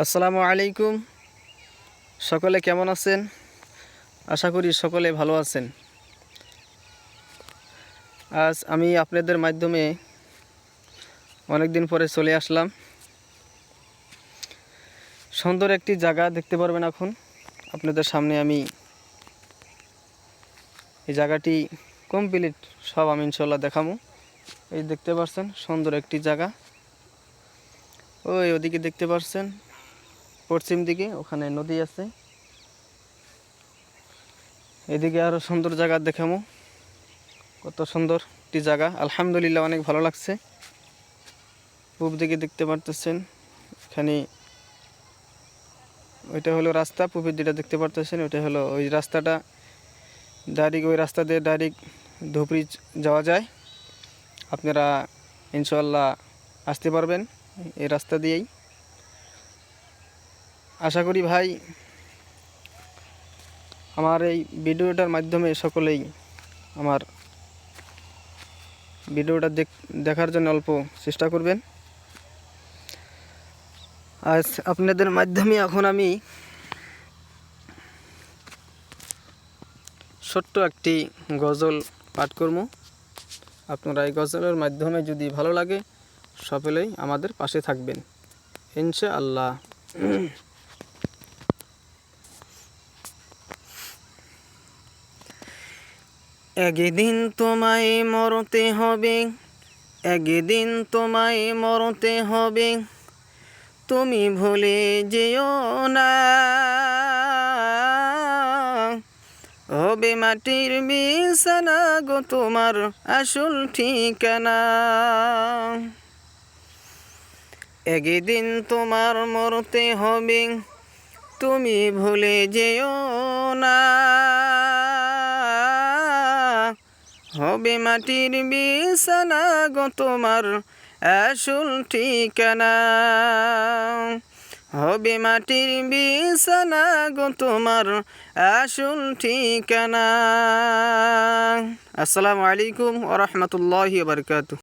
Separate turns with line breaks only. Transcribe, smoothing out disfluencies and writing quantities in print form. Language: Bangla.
আসসালামু আলাইকুম। সকলে কেমন আছেন? আশা করি সকলে ভালো আছেন। আজ আমি আপনাদের মাধ্যমে অনেক দিন পরে চলে আসলাম। সুন্দর একটি জায়গা দেখতে পারবেন এখন আপনাদের সামনে। আমি এই জায়গাটি কমপ্লিট সব আমি ইনশাল্লাহ দেখাবো। এই দেখতে পাচ্ছেন সুন্দর একটি জায়গা। ওদিকে দেখতে পাচ্ছেন পশ্চিম দিকে ওখানে নদী আছে। এদিকে আরও সুন্দর জায়গা দেখাবো। কত সুন্দর একটি জায়গা, আলহামদুলিল্লাহ অনেক ভালো লাগছে। পূব দিকে দেখতে পারতেছেন এখানে ওইটা হলো রাস্তা। পূবের দিকটা দেখতে পারতেছেন ওইটা হলো ওই রাস্তাটা, ডাইরেক্ট ওই রাস্তা দিয়ে ডাইরেক্ট ধুবড়ি যাওয়া যায়। আপনারা ইনশাল্লাহ আসতে পারবেন এই রাস্তা দিয়েই। আশা করি ভাই আমার এই ভিডিওটার মাধ্যমে সকলেই আমার ভিডিওটা দেখার জন্য অল্প চেষ্টা করবেন। আজ আপনাদের মাধ্যমে এখন আমি ছোট্ট একটি গজল পাঠ করব। আপনারা এই গজলের মাধ্যমে যদি ভালো লাগে সকলেই আমাদের পাশে থাকবেন ইনশাআল্লাহ। একদিন তোমায় মরতে হবে, একদিন তোমায় মরতে হবে, তুমি ভুলে যেও না। হবে মাটির বিছানা গো তোমার আসল ঠিকানা। একদিন তোমার মরতে হবে, তুমি ভুলে যেও না। হবে মাটির বিছানা গো তোমার আসল ঠিকানা। হবে মাটির বিছানা গো তোমার আসল ঠিকানা। আসসালামু আলাইকুম ওয়া রাহমাতুল্লাহি ওয়া বারাকাতুহু।